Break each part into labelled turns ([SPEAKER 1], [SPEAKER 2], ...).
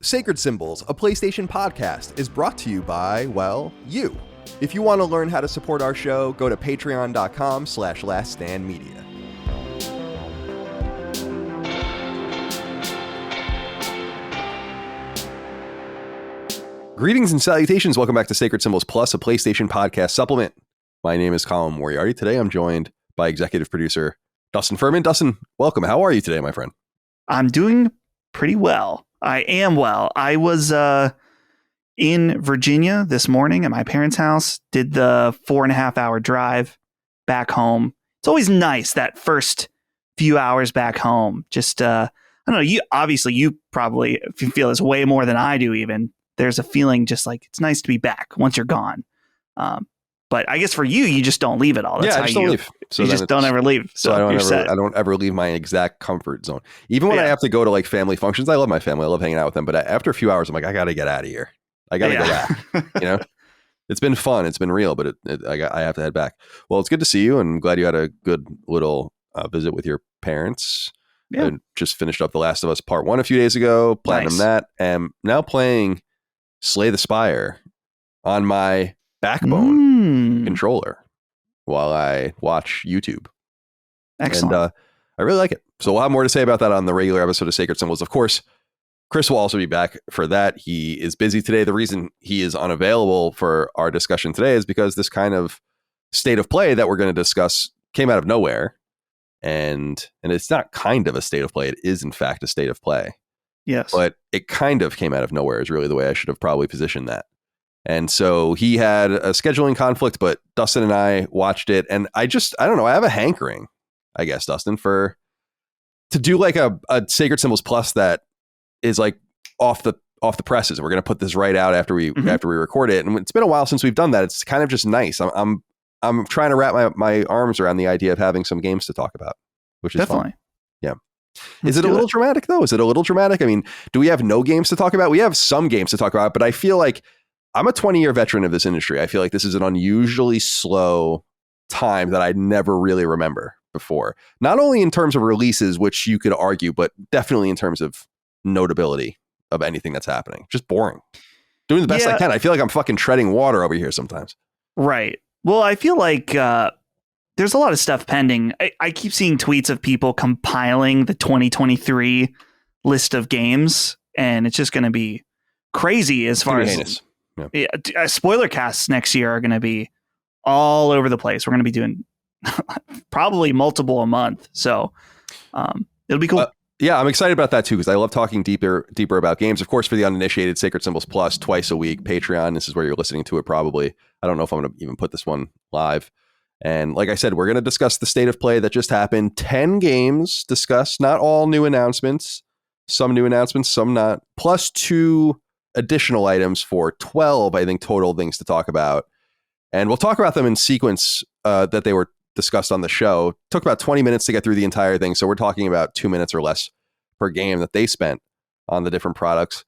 [SPEAKER 1] Sacred Symbols, a PlayStation podcast, is brought to you by, well, you. If you want to learn how to support our show, go to patreon.com/laststandmedia. Greetings and salutations. Welcome back to Sacred Symbols Plus, a PlayStation podcast supplement. My name is Colin Moriarty. Today I'm joined by executive producer Dustin Furman. Dustin, welcome. How are you today, my friend?
[SPEAKER 2] I'm doing pretty well. I am well. I was in Virginia this morning at my parents' house, did the 4.5-hour drive back home. It's always nice that first few hours back home. Just, I don't know, you probably feel this way more than I do even. There's a feeling just like it's nice to be back once you're gone. But I guess for you, you just don't leave at all. That's
[SPEAKER 1] I just don't leave.
[SPEAKER 2] So you just don't ever leave. So
[SPEAKER 1] I don't ever leave my exact comfort zone. Even when I have to go to like family functions, I love my family. I love hanging out with them. But after a few hours, I'm like, I got to get out of here. I got to go back. You know, it's been fun. It's been real, but I have to head back. Well, it's good to see you, and I'm glad you had a good little visit with your parents.
[SPEAKER 2] Yeah.
[SPEAKER 1] I just finished up The Last of Us Part 1 a few days ago. Platinum that, and now playing Slay the Spire on my Backbone controller while I watch YouTube.
[SPEAKER 2] Excellent.
[SPEAKER 1] And I really like it. So we'll have more to say about that on the regular episode of Sacred Symbols. Of course, Chris will also be back for that. He is busy today. The reason he is unavailable for our discussion today is because this kind of state of play that we're going to discuss came out of nowhere. And it's not kind of a state of play. It is, in fact, a state of play.
[SPEAKER 2] Yes.
[SPEAKER 1] But it kind of came out of nowhere is really the way I should have probably positioned that. And so he had a scheduling conflict, but Dustin and I watched it. And I don't know. I have a hankering, I guess, Dustin, to do like a Sacred Symbols Plus that is like off the presses. We're going to put this right out after we record it. And it's been a while since we've done that. It's kind of just nice. I'm trying to wrap my arms around the idea of having some games to talk about, which is
[SPEAKER 2] definitely
[SPEAKER 1] fun. Yeah. Is it a little dramatic though? Is it a little dramatic? I mean, do we have no games to talk about? We have some games to talk about, but I feel like I'm a 20-year veteran of this industry. I feel like this is an unusually slow time that I never really remember before. Not only in terms of releases, which you could argue, but definitely in terms of notability of anything that's happening. Just boring. Doing the best I can. I feel like I'm fucking treading water over here sometimes.
[SPEAKER 2] Right. Well, I feel like there's a lot of stuff pending. I keep seeing tweets of people compiling the 2023 list of games, and it's just going to be crazy as far as
[SPEAKER 1] heinous.
[SPEAKER 2] Spoiler casts next year are going to be all over the place. We're going to be doing probably multiple a month. So it'll be cool.
[SPEAKER 1] Yeah, I'm excited about that too, because I love talking deeper about games. Of course, for the uninitiated, Sacred Symbols Plus twice a week, Patreon. This is where you're listening to it probably. I don't know if I'm going to even put this one live. And like I said, we're going to discuss the state of play that just happened. 10 games discussed, not all new announcements, some new announcements, some not, plus 2 additional items for 12, I think, total things to talk about. And we'll talk about them in sequence that they were discussed on the show. It took about 20 minutes to get through the entire thing. So we're talking about 2 minutes or less per game that they spent on the different products.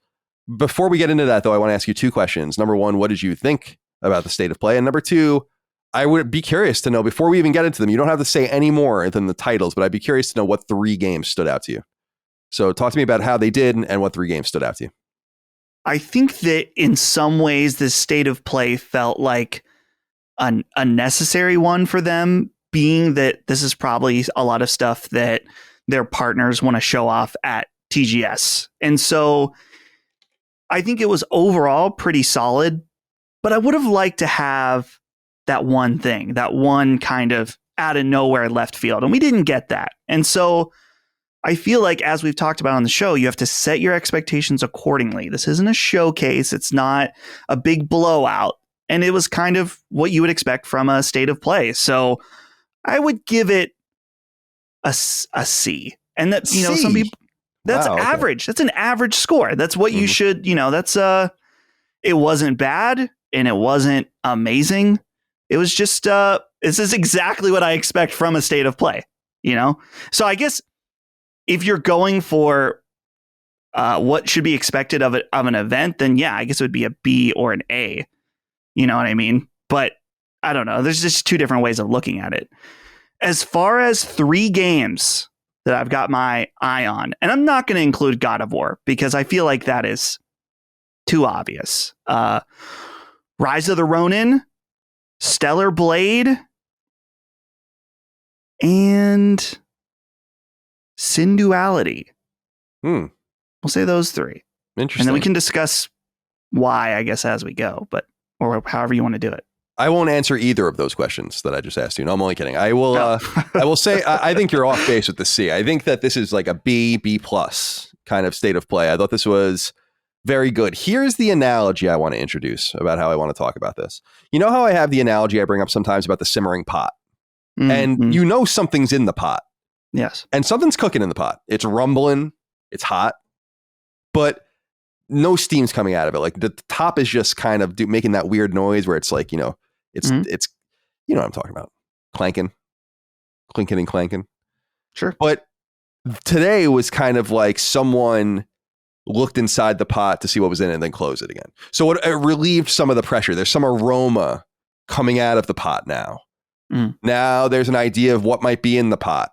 [SPEAKER 1] Before we get into that, though, I want to ask you 2 questions. Number 1, what did you think about the state of play? And number 2, I would be curious to know, before we even get into them, you don't have to say any more than the titles, but I'd be curious to know what 3 games stood out to you. So talk to me about how they did and what 3 games stood out to you.
[SPEAKER 2] I think that in some ways, this state of play felt like a necessary one for them, being that this is probably a lot of stuff that their partners want to show off at TGS. And so I think it was overall pretty solid, but I would have liked to have that one thing, that one kind of out of nowhere left field. And we didn't get that. And so I feel like, as we've talked about on the show, you have to set your expectations accordingly. This isn't a showcase. It's not a big blowout. And it was kind of what you would expect from a state of play. So I would give it a C. And that, you know, some people, that's average. That's an average score. That's what you should, you know, that's it wasn't bad and it wasn't amazing. It was just, this is exactly what I expect from a state of play, you know? So I guess if you're going for what should be expected of an event, then yeah, I guess it would be a B or an A. You know what I mean? But I don't know. There's just 2 different ways of looking at it. As far as 3 games that I've got my eye on, and I'm not going to include God of War because I feel like that is too obvious. Rise of the Ronin, Stellar Blade, and Synduality. We'll say those three.
[SPEAKER 1] Interesting.
[SPEAKER 2] And then we can discuss why, I guess, as we go, or however you want to do it.
[SPEAKER 1] I won't answer either of those questions that I just asked you. No, I'm only kidding. I will. I will say I think you're off base with the C. I think that this is like a B plus kind of state of play. I thought this was very good. Here's the analogy I want to introduce about how I want to talk about this. You know how I have the analogy I bring up sometimes about the simmering pot, and you know something's in the pot.
[SPEAKER 2] Yes,
[SPEAKER 1] and something's cooking in the pot. It's rumbling. It's hot, but no steam's coming out of it. Like the top is just kind of making that weird noise where it's like, it's you know what I'm talking about. Clinking and clanking.
[SPEAKER 2] Sure.
[SPEAKER 1] But today was kind of like someone looked inside the pot to see what was in it and then closed it again. So it relieved some of the pressure. There's some aroma coming out of the pot now. Now there's an idea of what might be in the pot.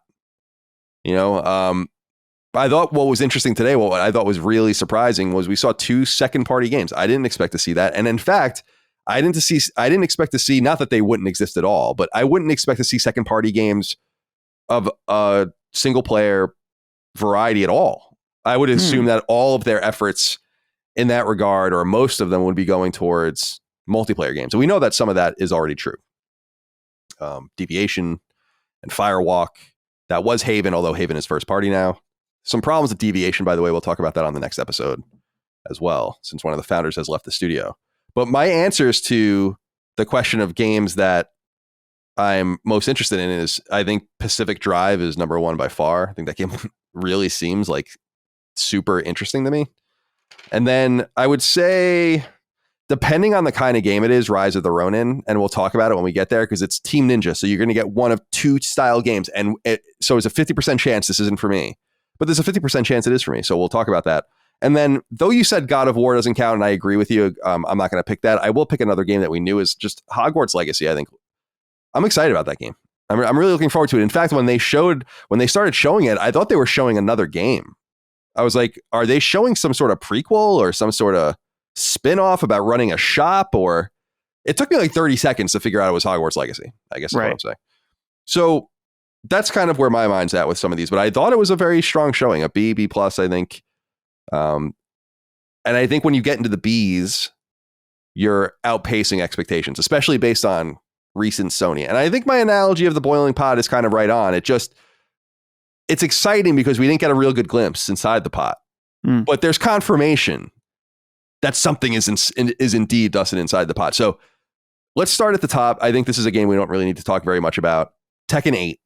[SPEAKER 1] I thought what was interesting today, what I thought was really surprising was we saw 2 second-party games. I didn't expect to see that. And in fact, I didn't expect to see, not that they wouldn't exist at all, but I wouldn't expect to see second-party games of a single-player variety at all. I would assume that all of their efforts in that regard, or most of them, would be going towards multiplayer games. And we know that some of that is already true. Deviation and Firewalk. That was Haven, although Haven is first party now. Some problems with Deviation, by the way. We'll talk about that on the next episode as well, since one of the founders has left the studio. But my answers to the question of games that I'm most interested in is, I think Pacific Drive is number 1 by far. I think that game really seems like super interesting to me. And then I would say, depending on the kind of game it is, Rise of the Ronin, and we'll talk about it when we get there, because it's Team Ninja, so you're going to get one of 2 style games, and so it's a 50% chance this isn't for me. But there's a 50% chance it is for me, so we'll talk about that. And then, though you said God of War doesn't count, and I agree with you, I'm not going to pick that. I will pick another game that we knew is just Hogwarts Legacy. I think I'm excited about that game. I'm really looking forward to it. In fact, when they started showing it, I thought they were showing another game. I was like, are they showing some sort of prequel or some sort of spin-off about running a shop? Or it took me like 30 seconds to figure out it was Hogwarts Legacy, I guess is what I'm saying. So that's kind of where my mind's at with some of these, but I thought it was a very strong showing, a B plus, I think. And I think when you get into the Bs, you're outpacing expectations, especially based on recent Sony. And I think my analogy of the boiling pot is kind of right on. It's exciting because we didn't get a real good glimpse inside the pot, but there's confirmation that something is indeed Dustin inside the pot. So let's start at the top. I think this is a game we don't really need to talk very much about. Tekken 8.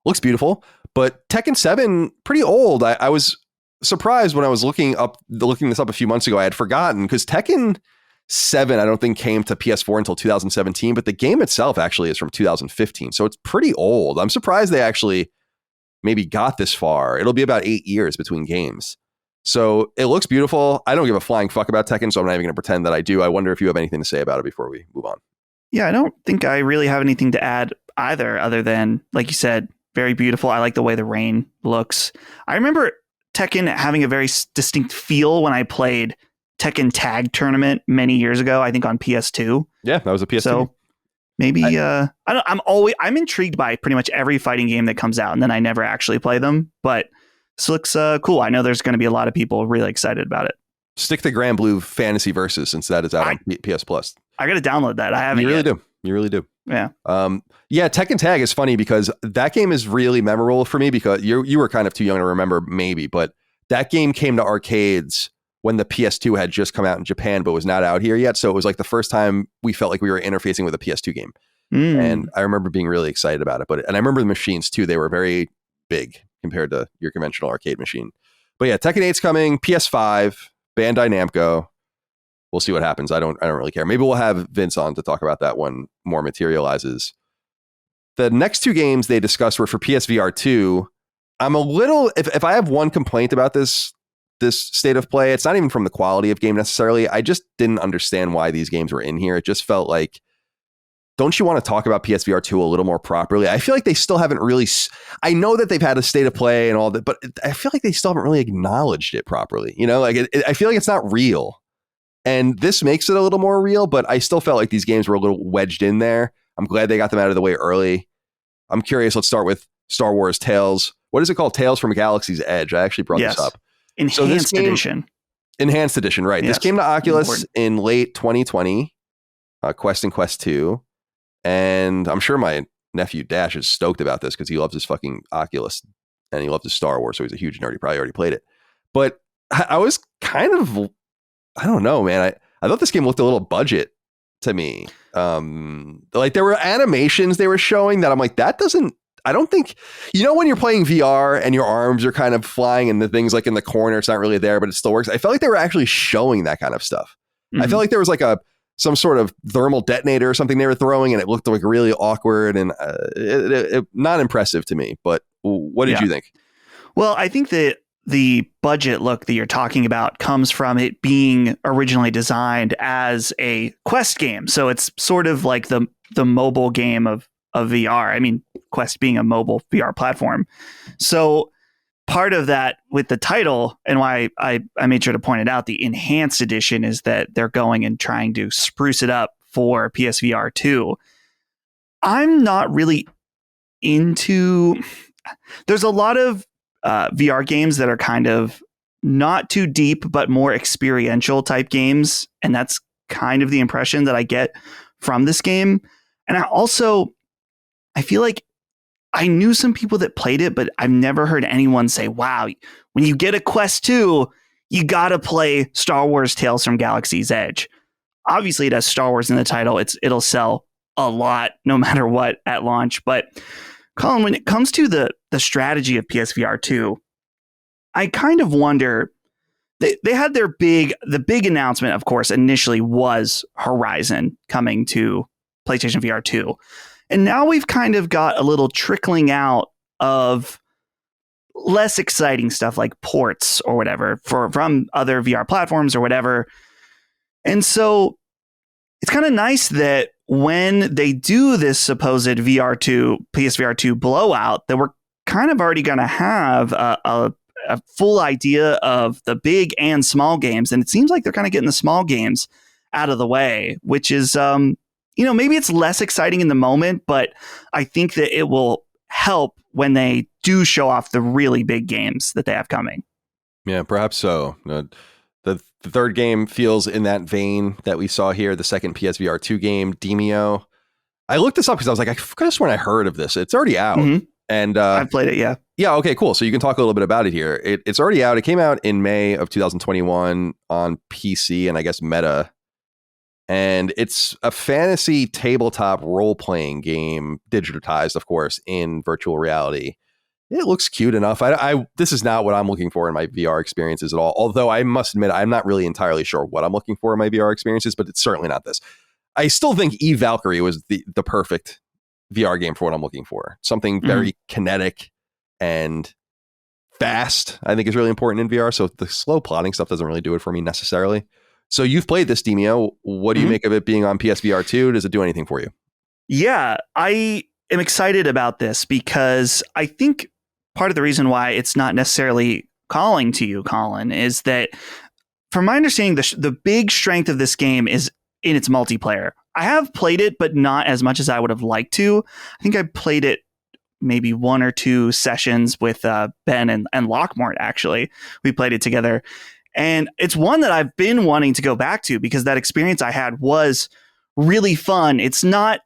[SPEAKER 1] Looks beautiful, but Tekken 7, pretty old. I was surprised when I was looking this up a few months ago. I had forgotten, because Tekken 7, I don't think came to PS4 until 2017, but the game itself actually is from 2015. So it's pretty old. I'm surprised they actually maybe got this far. It'll be about 8 years between games. So it looks beautiful. I don't give a flying fuck about Tekken, so I'm not even going to pretend that I do. I wonder if you have anything to say about it before we move on.
[SPEAKER 2] Yeah, I don't think I really have anything to add either, other than, like you said, very beautiful. I like the way the rain looks. I remember Tekken having a very distinct feel when I played Tekken Tag Tournament many years ago, I think on PS2.
[SPEAKER 1] Yeah, that was a PS2.
[SPEAKER 2] So maybe I'm intrigued by pretty much every fighting game that comes out, and then I never actually play them. But this looks cool. I know there's going to be a lot of people really excited about it.
[SPEAKER 1] Stick to Grand Blue Fantasy Versus, since that is out on PS Plus.
[SPEAKER 2] I got to download that. I haven't.
[SPEAKER 1] You really do.
[SPEAKER 2] Yeah.
[SPEAKER 1] Yeah. Tekken Tag is funny because that game is really memorable for me, because you were kind of too young to remember, maybe, but that game came to arcades when the PS2 had just come out in Japan, but was not out here yet. So it was like the first time we felt like we were interfacing with a PS2 game. And I remember being really excited about it. And I remember the machines too. They were very big compared to your conventional arcade machine. But yeah, Tekken 8's coming, PS5, Bandai Namco. We'll see what happens. I don't really care. Maybe we'll have Vince on to talk about that when more materializes. The next 2 games they discussed were for PSVR 2. I'm a little, if I have one complaint about this state of play, it's not even from the quality of game necessarily. I just didn't understand why these games were in here. It just felt like don't you want to talk about PSVR 2 a little more properly? I feel like they still haven't really, I know that they've had a state of play and all that, but I feel like they still haven't really acknowledged it properly. You know, like I feel like it's not real. And this makes it a little more real, but I still felt like these games were a little wedged in there. I'm glad they got them out of the way early. I'm curious. Let's start with Star Wars Tales. What is it called? Tales from Galaxy's Edge. I actually brought this up.
[SPEAKER 2] Enhanced edition.
[SPEAKER 1] Enhanced edition, right.
[SPEAKER 2] Yes.
[SPEAKER 1] This came to Oculus in late 2020, Quest and Quest 2. And I'm sure my nephew Dash is stoked about this because he loves his fucking Oculus and he loves his Star Wars. So he's a huge nerd. He probably already played it. But I was kind of, I don't know, man. I thought this game looked a little budget to me. Like there were animations they were showing that I'm like, that doesn't, I don't think, you know, when you're playing VR and your arms are kind of flying and the thing's like in the corner, it's not really there, but it still works. I felt like they were actually showing that kind of stuff. I felt like there was like some sort of thermal detonator or something they were throwing and it looked like really awkward and it not impressive to me. But what did you think?
[SPEAKER 2] Well, I think that the budget look that you're talking about comes from it being originally designed as a Quest game. So it's sort of like the mobile game of VR. I mean, Quest being a mobile VR platform. So part of that with the title and why I made sure to point it out, the enhanced edition, is that they're going and trying to spruce it up for PSVR 2. I'm not really into, there's a lot of VR games that are kind of not too deep, but more experiential type games. And that's kind of the impression that I get from this game. And I feel like I knew some people that played it, but I've never heard anyone say, wow, when you get a Quest 2, you got to play Star Wars Tales from Galaxy's Edge. Obviously, it has Star Wars in the title. It'll sell a lot no matter what at launch. But Colin, when it comes to the strategy of PSVR 2, I kind of wonder, they had the big announcement, of course, initially was Horizon coming to PlayStation VR 2. And now we've kind of got a little trickling out of less exciting stuff like ports or whatever from other VR platforms or whatever. And so it's kind of nice that when they do this supposed PSVR 2 blowout, that we're kind of already going to have a full idea of the big and small games. And it seems like they're kind of getting the small games out of the way, which is, maybe it's less exciting in the moment, but I think that it will help when they do show off the really big games that they have coming.
[SPEAKER 1] Yeah, perhaps so. The third game feels in that vein that we saw here, the second PSVR 2 game, Demeo. I looked this up because I was like, I could have sworn I heard of this. It's already out. Mm-hmm. And
[SPEAKER 2] I've played it, yeah.
[SPEAKER 1] Yeah, okay, cool. So you can talk a little bit about it here. It's already out. It came out in May of 2021 on PC and I guess Meta. And it's a fantasy tabletop role-playing game, digitized, of course, in virtual reality. It looks cute enough. This is not what I'm looking for in my VR experiences at all. Although I must admit, I'm not really entirely sure what I'm looking for in my VR experiences, but it's certainly not this. I still think Eve Valkyrie was the perfect VR game for what I'm looking for. Something very kinetic and fast, I think is really important in VR. So the slow plotting stuff doesn't really do it for me necessarily. So you've played this, Demeo. What do you make of it being on PSVR 2? Does it do anything for you?
[SPEAKER 2] Yeah, I am excited about this because I think part of the reason why it's not necessarily calling to you, Colin, is that from my understanding, the big strength of this game is in its multiplayer. I have played it, but not as much as I would have liked to. I think I played it maybe one or two sessions with Ben and Lockmort, actually. We played it together. And it's one that I've been wanting to go back to because that experience I had was really fun. It's not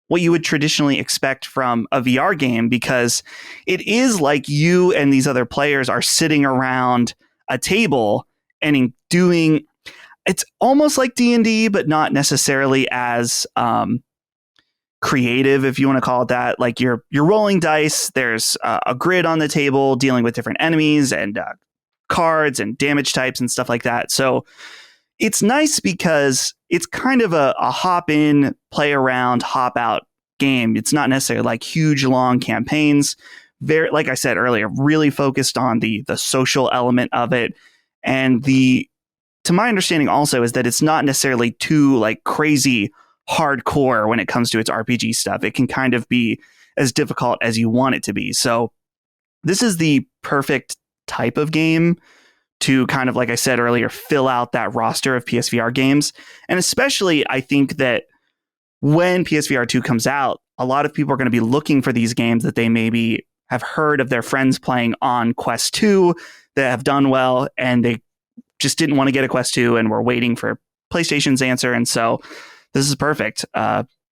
[SPEAKER 2] what you would traditionally expect from a VR game because it is like you and these other players are sitting around a table and doing, it's almost like D&D, but not necessarily as creative, if you want to call it that. Like you're rolling dice. There's a grid on the table dealing with different enemies and cards and damage types and stuff like that. So it's nice because it's kind of a hop in, play around, hop out game. It's not necessarily like huge long campaigns. Very, like I said earlier, really focused on the social element of it. And to my understanding also is that it's not necessarily too like crazy hardcore when it comes to its RPG stuff. It can kind of be as difficult as you want it to be. So this is the perfect type of game to kind of, like I said earlier, fill out that roster of PSVR games. And especially, I think that when PSVR 2 comes out, a lot of people are going to be looking for these games that they maybe have heard of their friends playing on Quest 2 that have done well, and they just didn't want to get a Quest 2 and were waiting for PlayStation's answer. And so this is perfect.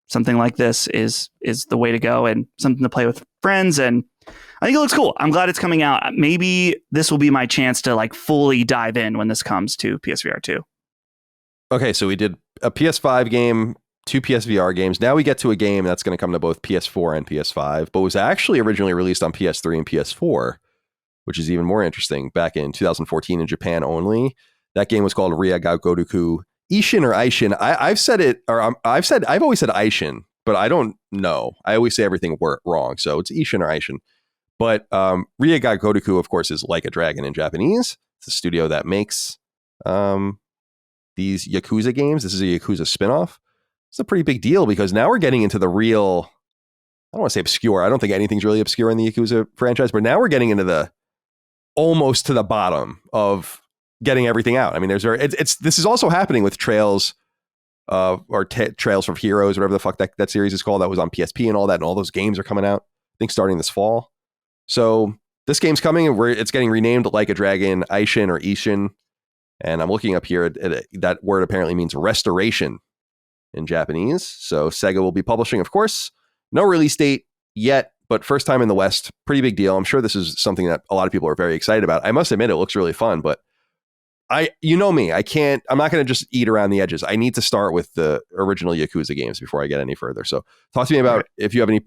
[SPEAKER 2] Something like this is the way to go, and something to play with friends. And I think it looks cool. I'm glad it's coming out. Maybe this will be my chance to like fully dive in when this comes to PSVR 2.
[SPEAKER 1] Okay, so we did a PS5 game, 2 PSVR games. Now we get to a game that's going to come to both PS4 and PS5, but was actually originally released on PS3 and PS4, which is even more interesting. Back in 2014 in Japan only. That game was called Ryaga Gotoku Ishin or Ishin. I've always said Ishin, but I don't know. I always say everything wrong, so it's Ishin or Ishin. But Ryaga Gotoku, of course, is Like a Dragon in Japanese. It's a studio that makes these Yakuza games. This is a Yakuza spinoff. It's a pretty big deal because now we're getting into the real, I don't want to say obscure. I don't think anything's really obscure in the Yakuza franchise, but now we're getting into the almost to the bottom of getting everything out. I mean, this is also happening with Trails Trails from Heroes, whatever the fuck that series is called. That was on PSP and all that, and all those games are coming out, I think, starting this fall. So this game's coming, and it's getting renamed Like a Dragon Ishin or Ishin. And I'm looking up here, that word apparently means restoration in Japanese. So Sega will be publishing, of course. No release date yet, but first time in the West. Pretty big deal. I'm sure this is something that a lot of people are very excited about. I must admit, it looks really fun, but you know me, I'm not going to just eat around the edges. I need to start with the original Yakuza games before I get any further. So talk to me about if you have any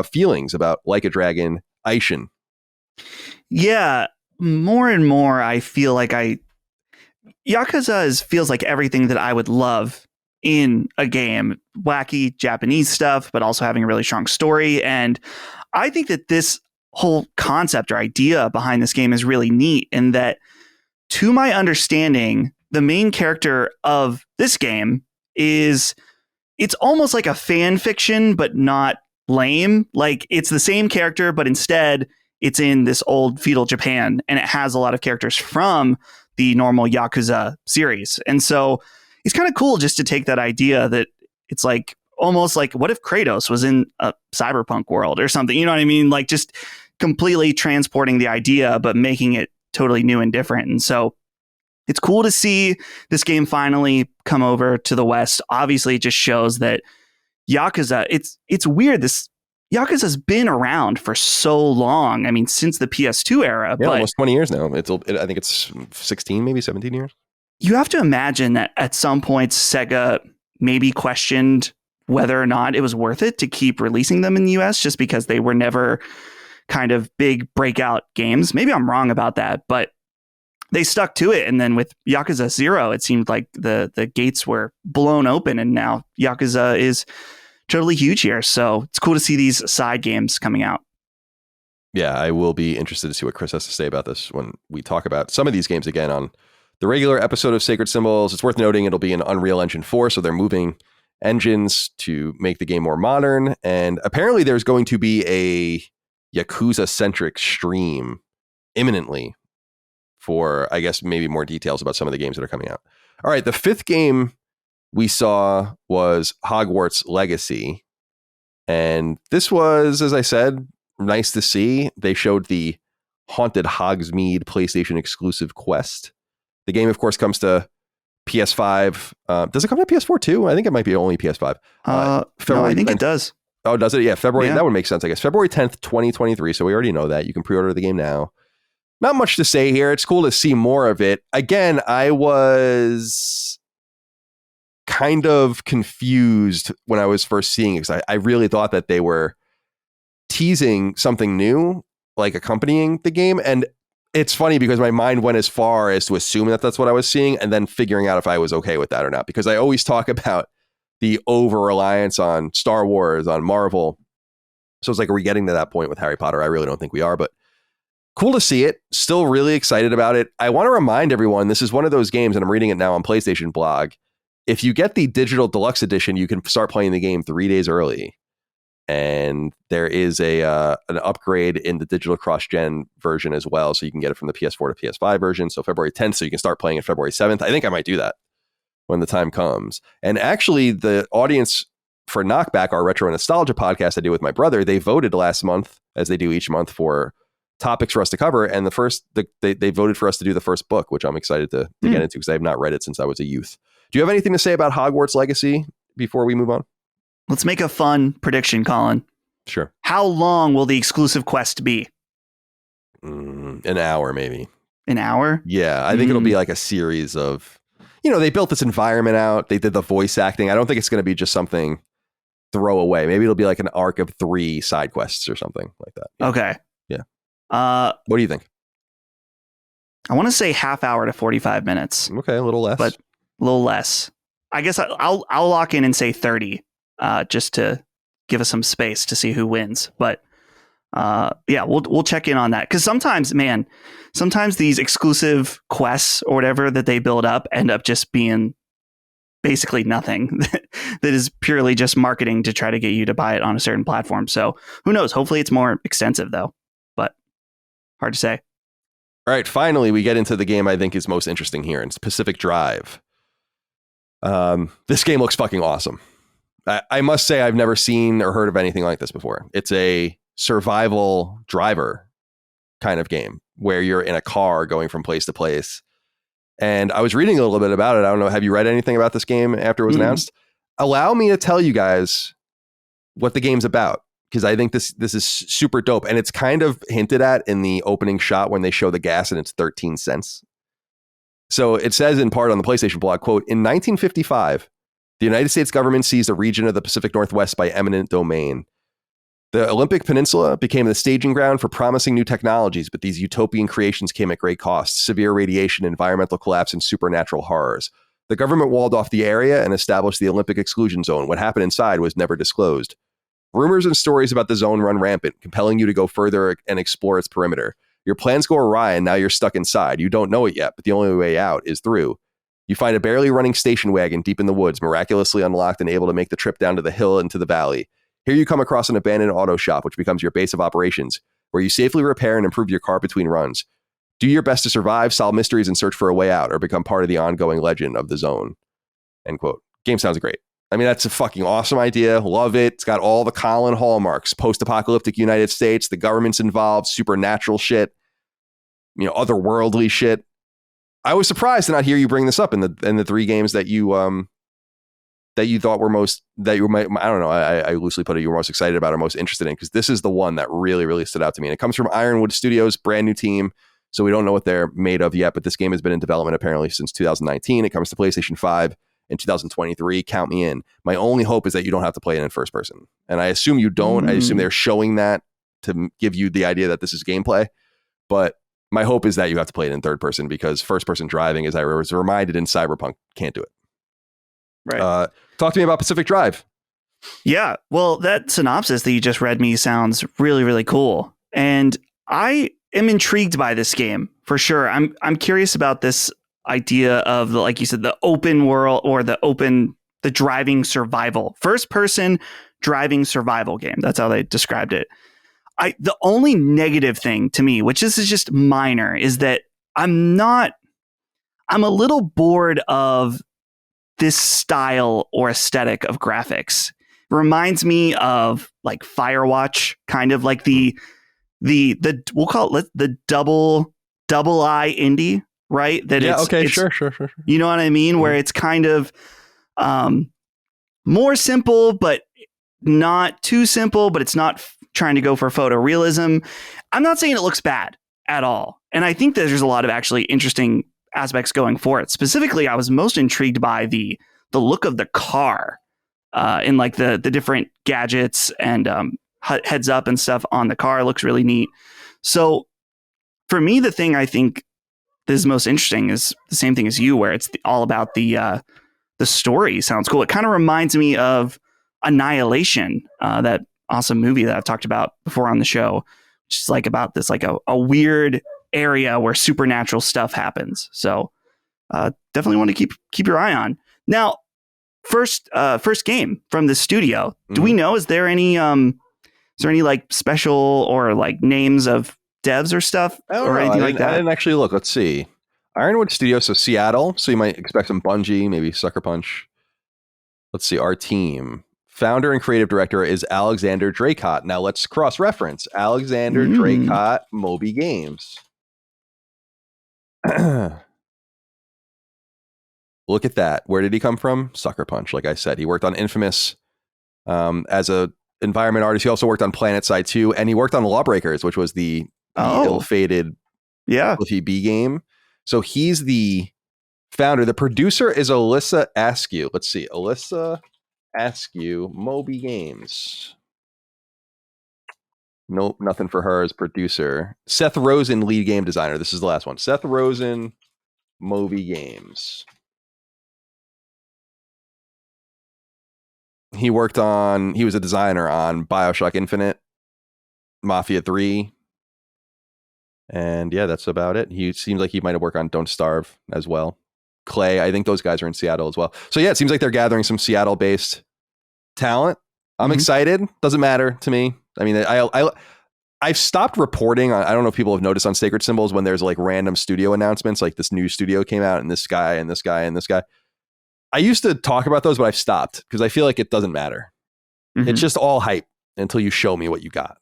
[SPEAKER 1] feelings about Like a Dragon Ishin.
[SPEAKER 2] Yeah, more and more I feel like Yakuza feels like everything that I would love in a game. Wacky Japanese stuff, but also having a really strong story. And I think that this whole concept or idea behind this game is really neat, in that, to my understanding, the main character of this game it's almost like a fan fiction, but not lame. Like, it's the same character, but instead it's in this old feudal Japan, and it has a lot of characters from the normal Yakuza series. And so it's kind of cool just to take that idea that it's like almost like, what if Kratos was in a cyberpunk world or something? You know what I mean? Like, just completely transporting the idea, but making it totally new and different. And so it's cool to see this game finally come over to the West. Obviously, it just shows that Yakuza, it's weird. This Yakuza's been around for so long. I mean, since the PS2 era.
[SPEAKER 1] Yeah,
[SPEAKER 2] but
[SPEAKER 1] almost 20 years now. I think it's 16, maybe 17 years.
[SPEAKER 2] You have to imagine that at some point Sega maybe questioned whether or not it was worth it to keep releasing them in the US, just because they were never kind of big breakout games. Maybe I'm wrong about that, but they stuck to it. And then with Yakuza 0, it seemed like the gates were blown open, and now Yakuza is totally huge here. So it's cool to see these side games coming out.
[SPEAKER 1] Yeah, I will be interested to see what Chris has to say about this when we talk about some of these games again on the regular episode of Sacred Symbols. It's worth noting it'll be in Unreal Engine 4, so they're moving engines to make the game more modern. And apparently there's going to be a Yakuza-centric stream imminently for, I guess, maybe more details about some of the games that are coming out. All right, the fifth game we saw was Hogwarts Legacy. And this was, as I said, nice to see. They showed the Haunted Hogsmeade PlayStation exclusive quest. The game, of course, comes to PS5. Does it come to PS4 too? I think it might be only PS5.
[SPEAKER 2] No, I think it does.
[SPEAKER 1] Oh, does it? Yeah, February.
[SPEAKER 2] Yeah.
[SPEAKER 1] That would make sense, I guess. February 10th, 2023. So we already know that. You can pre-order the game now. Not much to say here. It's cool to see more of it. Again, I was kind of confused when I was first seeing it, because I really thought that they were teasing something new, like accompanying the game. And it's funny because my mind went as far as to assume that that's what I was seeing, and then figuring out if I was okay with that or not, because I always talk about the over-reliance on Star Wars, on Marvel. So it's like, are we getting to that point with Harry Potter? I really don't think we are, but cool to see it. Still really excited about it. I want to remind everyone, this is one of those games, and I'm reading it now on PlayStation blog. if you get the digital deluxe edition, you can start playing the game 3 days early. And there is an upgrade in the digital cross-gen version as well. So you can get it from the PS4 to PS5 version. So February 10th, so you can start playing it February 7th. I think I might do that when the time comes. And actually, the audience for Knockback, our retro nostalgia podcast I do with my brother, they voted last month, as they do each month, for topics for us to cover. And they voted for us to do the first book, which I'm excited to get into because I have not read it since I was a youth. Do you have anything to say about Hogwarts Legacy before we move on?
[SPEAKER 2] Let's make a fun prediction, Colin.
[SPEAKER 1] Sure.
[SPEAKER 2] How long will the exclusive quest be?
[SPEAKER 1] An hour, maybe.
[SPEAKER 2] An hour?
[SPEAKER 1] Yeah, I think it'll be like a series of, they built this environment out. They did the voice acting. I don't think it's going to be just something throwaway. Maybe it'll be like an arc of 3 side quests or something like that. Yeah.
[SPEAKER 2] Okay.
[SPEAKER 1] Yeah. What do you think?
[SPEAKER 2] I want to say half hour to 45 minutes.
[SPEAKER 1] Okay, a little less.
[SPEAKER 2] But a little less. I guess I'll lock in and say 30. Just to give us some space to see who wins. But yeah, we'll check in on that. Because sometimes these exclusive quests or whatever that they build up end up just being basically nothing that is purely just marketing to try to get you to buy it on a certain platform. So who knows? Hopefully it's more extensive though, but hard to say.
[SPEAKER 1] All right, finally we get into the game I think is most interesting here. It's Pacific Drive. This game looks fucking awesome. I must say I've never seen or heard of anything like this before. It's a survival driver kind of game where you're in a car going from place to place. And I was reading a little bit about it. I don't know. Have you read anything about this game after it was announced? Allow me to tell you guys what the game's about, because I think this is super dope. And it's kind of hinted at in the opening shot when they show the gas and it's 13 cents. So it says in part on the PlayStation blog, quote, in 1955, the United States government seized a region of the Pacific Northwest by eminent domain. The Olympic Peninsula became the staging ground for promising new technologies, but these utopian creations came at great cost: severe radiation, environmental collapse, and supernatural horrors. The government walled off the area and established the Olympic exclusion zone. What happened inside was never disclosed. Rumors and stories about the zone run rampant, compelling you to go further and explore its perimeter. Your plans go awry and now you're stuck inside. You don't know it yet, but the only way out is through. You find a barely running station wagon deep in the woods, miraculously unlocked and able to make the trip down to the hill and to the valley. Here you come across an abandoned auto shop, which becomes your base of operations, where you safely repair and improve your car between runs. Do your best to survive, solve mysteries, and search for a way out, or become part of the ongoing legend of the zone. End quote. Game sounds great. I mean, that's a fucking awesome idea. Love it. It's got all the Colin hallmarks. Post-apocalyptic United States, the government's involved, supernatural shit, otherworldly shit. I was surprised to not hear you bring this up in the 3 games that you thought were most, that you might, I don't know, I loosely put it, you were most excited about or most interested in, because this is the one that really, really stood out to me. And it comes from Ironwood Studios, brand new team. So we don't know what they're made of yet, but this game has been in development apparently since 2019. It comes to PlayStation 5 in 2023. Count me in. My only hope is that you don't have to play it in first person. And I assume you don't. I assume they're showing that to give you the idea that this is gameplay. But my hope is that you have to play it in third person, because first person driving, as I was reminded in Cyberpunk, can't do it.
[SPEAKER 2] Right.
[SPEAKER 1] Talk to me about Pacific Drive.
[SPEAKER 2] Yeah. Well, that synopsis that you just read me sounds really, really cool. And I am intrigued by this game for sure. I'm curious about this idea of like you said, the open world, or the driving survival, first person driving survival game. That's how they described it. The only negative thing to me, which this is just minor, is that I'm a little bored of this style or aesthetic of graphics. It reminds me of like Firewatch, kind of like the we'll call it the double I indie, right? That
[SPEAKER 1] yeah,
[SPEAKER 2] it's,
[SPEAKER 1] okay,
[SPEAKER 2] it's,
[SPEAKER 1] sure.
[SPEAKER 2] You know what I mean? Where it's kind of more simple, but not too simple, but it's not trying to go for photorealism. I'm not saying it looks bad at all. And I think that there's a lot of actually interesting aspects going for it. Specifically, I was most intrigued by the look of the car in like the different gadgets and heads up and stuff on the car. It looks really neat. So for me, the thing I think is most interesting is the same thing as you, where it's all about the story. Sounds cool. It kind of reminds me of Annihilation, that awesome movie that I've talked about before on the show, which is like about this like a weird area where supernatural stuff happens. So definitely want to keep your eye on. Now, first game from the studio. Do we know, is there any like special or like names of devs or stuff or anything like that?
[SPEAKER 1] I didn't actually look. Let's see. Ironwood Studios, so Seattle. So you might expect some Bungie, maybe Sucker Punch. Let's see. Our team. Founder and creative director is Alexander Draycott. Now let's cross-reference. Alexander Draycott, Moby Games. Look at that. Where did he come from? Sucker Punch, like I said. He worked on Infamous as a environment artist. He also worked on PlanetSide 2, and he worked on Lawbreakers, which was the ill-fated Cliffy B game. So he's the founder. The producer is Alyssa Askew. Let's see. Alyssa Askew, Moby Games. Nope, nothing for her as producer. Seth Rosen, lead game designer. This is the last one. Seth Rosen, Moby Games. He was a designer on BioShock Infinite, Mafia 3. And yeah, that's about it. He seems like he might have worked on Don't Starve as well. Clay, I think those guys are in Seattle as well. So yeah, it seems like they're gathering some Seattle-based talent. I'm excited. Doesn't matter to me. I mean, I've stopped reporting on, I don't know if people have noticed on Sacred Symbols when there's like random studio announcements, like this new studio came out and this guy and this guy and this guy. I used to talk about those, but I've stopped because I feel like it doesn't matter. It's just all hype until you show me what you got.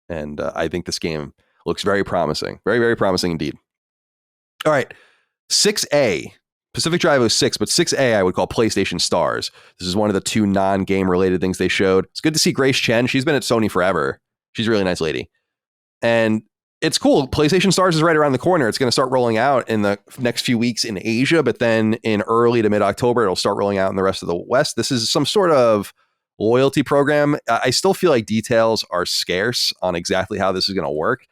[SPEAKER 1] And I think this game looks very promising. Very, very promising indeed. All right. 6A. Pacific Drive 06, but 6A I would call PlayStation Stars. This is one of the two non-game related things they showed. It's good to see Grace Chen. She's been at Sony forever. She's a really nice lady. And it's cool. PlayStation Stars is right around the corner. It's going to start rolling out in the next few weeks in Asia, but then in early to mid-October, it'll start rolling out in the rest of the West. This is some sort of loyalty program. I still feel like details are scarce on exactly how this is going to work.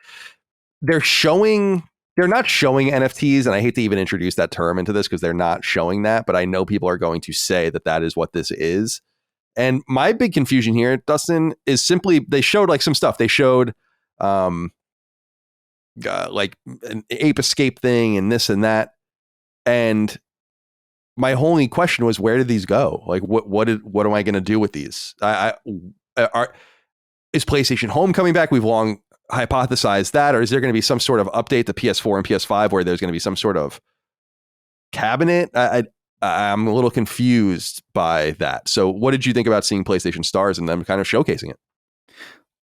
[SPEAKER 1] They're not showing NFTs, and I hate to even introduce that term into this because they're not showing that, but I know people are going to say that that is what this is. And my big confusion here, Dustin, is simply they showed like some stuff. They showed like an ape escape thing and this and that. And my only question was, where did these go? Like, what am I going to do with these? Is PlayStation Home coming back? We've long hypothesized that, or is there going to be some sort of update to PS4 and PS5 where there's going to be some sort of cabinet? I'm a little confused by that. So what did you think about seeing PlayStation Stars and them kind of showcasing it?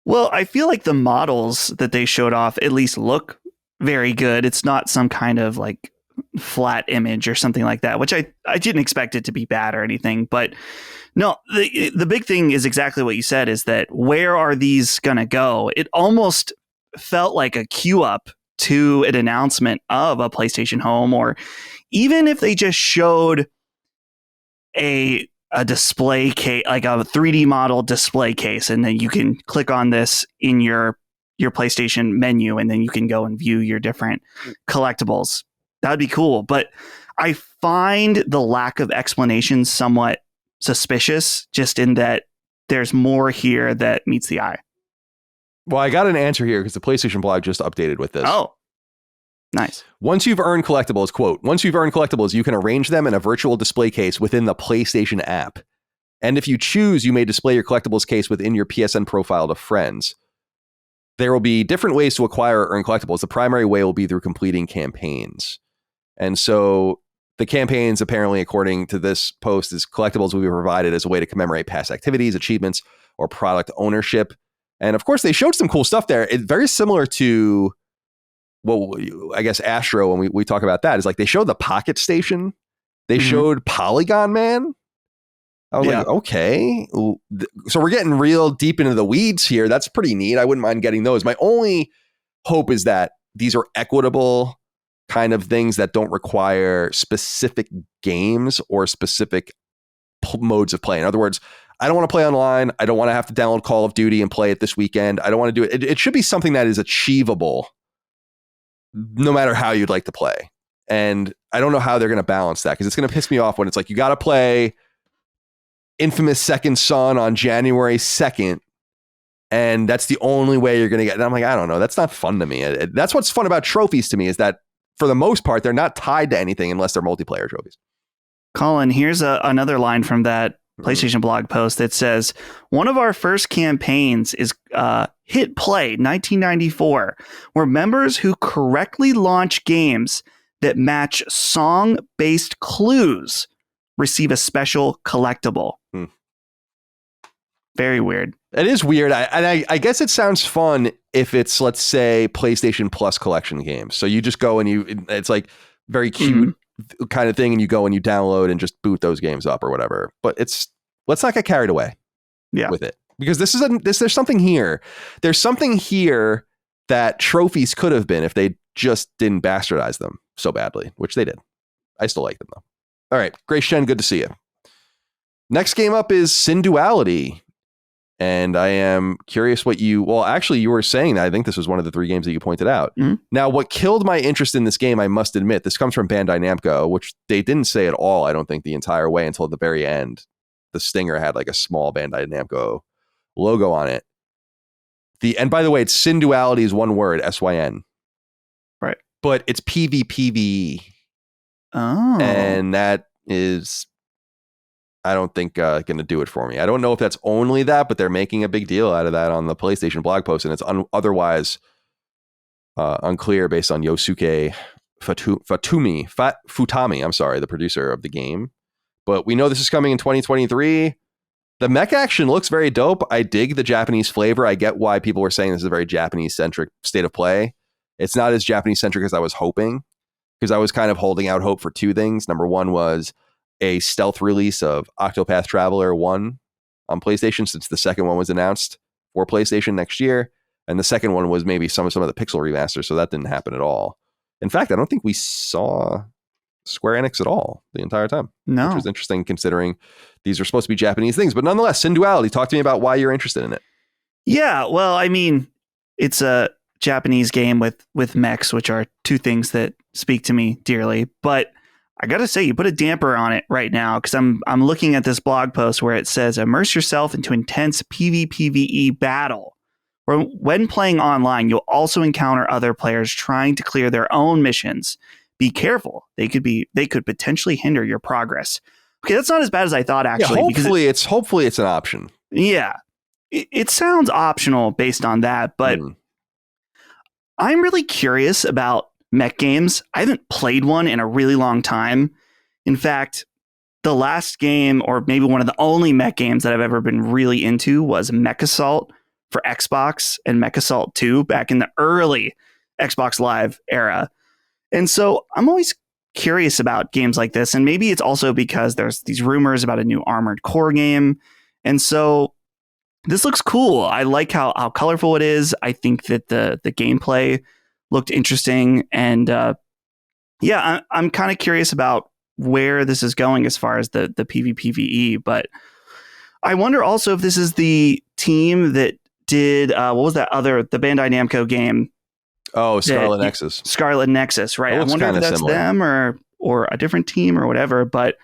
[SPEAKER 2] Well, I feel like the models that they showed off at least look very good. It's not some kind of like flat image or something like that, which I didn't expect it to be bad or anything. But no, the big thing is exactly what you said, is that where are these going to go? It almost felt like a queue up to an announcement of a PlayStation Home, or even if they just showed a display case, like a 3D model display case, and then you can click on this in your PlayStation menu, and then you can go and view your different collectibles. That'd be cool. But I find the lack of explanation somewhat suspicious, just in that there's more here that meets the eye.
[SPEAKER 1] Well, I got an answer here because the PlayStation blog just updated with this.
[SPEAKER 2] Oh, nice.
[SPEAKER 1] Once you've earned collectibles, quote, once you've earned collectibles, you can arrange them in a virtual display case within the PlayStation app. And if you choose, you may display your collectibles case within your PSN profile to friends. There will be different ways to acquire or earn collectibles. The primary way will be through completing campaigns. And so the campaigns, apparently, according to this post, is collectibles will be provided as a way to commemorate past activities, achievements, or product ownership. And of course, they showed some cool stuff there. It's very similar to, well, I guess Astro, when we talk about that, is like they showed the Pocket Station. They showed Polygon Man. I was like, okay. So we're getting real deep into the weeds here. That's pretty neat. I wouldn't mind getting those. My only hope is that these are equitable kind of things that don't require specific games or specific modes of play. In other words, I don't want to play online. I don't want to have to download Call of Duty and play it this weekend. I don't want to do it. It should be something that is achievable no matter how you'd like to play. And I don't know how they're going to balance that, because it's going to piss me off when it's like, you got to play Infamous Second Son on January 2nd. And that's the only way you're going to get. And I'm like, I don't know. That's not fun to me. That's what's fun about trophies to me, is that for the most part, they're not tied to anything unless they're multiplayer trophies.
[SPEAKER 2] Colin, here's another line from that PlayStation blog post that says, one of our first campaigns is Hit Play 1994, where members who correctly launch games that match song-based clues receive a special collectible. Very weird.
[SPEAKER 1] It is weird. I guess it sounds fun if it's, let's say, PlayStation Plus collection games. So you just go and it's like very cute kind of thing, and you go and you download and just boot those games up or whatever. But let's not get carried away with it, because there's something here. There's something here that trophies could have been if they just didn't bastardize them so badly, which they did. I still like them though. All right, Grace Shen, good to see you. Next game up is Synduality. And I am curious what you were saying that I think this was one of the 3 games that you pointed out. Now, what killed my interest in this game, I must admit, this comes from Bandai Namco, which they didn't say at all, I don't think, the entire way until the very end. The stinger had like a small Bandai Namco logo on it. And by the way, it's Synduality is one word, SYN.
[SPEAKER 2] Right.
[SPEAKER 1] But it's PvPvE.
[SPEAKER 2] Oh.
[SPEAKER 1] And that is, I don't think going to do it for me. I don't know if that's only that, but they're making a big deal out of that on the PlayStation blog post, and it's otherwise unclear based on Yosuke Futami, I'm sorry, the producer of the game. But we know this is coming in 2023. The mech action looks very dope. I dig the Japanese flavor. I get why people were saying this is a very Japanese-centric state of play. It's not as Japanese-centric as I was hoping, because I was kind of holding out hope for 2 things. Number one was a stealth release of Octopath Traveler 1 on PlayStation, since the second one was announced for PlayStation next year. And the second one was maybe some of the pixel remasters, so that didn't happen at all. In fact, I don't think we saw Square Enix at all the entire time.
[SPEAKER 2] No.
[SPEAKER 1] Which was interesting considering these are supposed to be Japanese things. But nonetheless, Synduality, talk to me about why you're interested in it.
[SPEAKER 2] Yeah, well, I mean, it's a Japanese game with mechs, which are 2 things that speak to me dearly. But I got to say, you put a damper on it right now, because I'm looking at this blog post where it says, immerse yourself into intense PvPvE battle. When playing online, you'll also encounter other players trying to clear their own missions. Be careful. They could potentially hinder your progress. Okay, that's not as bad as I thought, actually.
[SPEAKER 1] Yeah, hopefully it's an option.
[SPEAKER 2] Yeah. It sounds optional based on that, but I'm really curious about mech games. I haven't played one in a really long time. In fact, the last game, or maybe one of the only mech games that I've ever been really into, was Mech Assault for Xbox and Mech Assault 2 back in the early Xbox Live era. And so I'm always curious about games like this. And maybe it's also because there's these rumors about a new Armored Core game. And so this looks cool. I like how colorful it is. I think that the gameplay looked interesting. And I'm kind of curious about where this is going as far as the PvPvE. But I wonder also if this is the team that did, what was that the Bandai Namco game?
[SPEAKER 1] Oh, Scarlet Nexus.
[SPEAKER 2] Scarlet Nexus, right? I wonder if that's similar. Them or a different team or whatever. But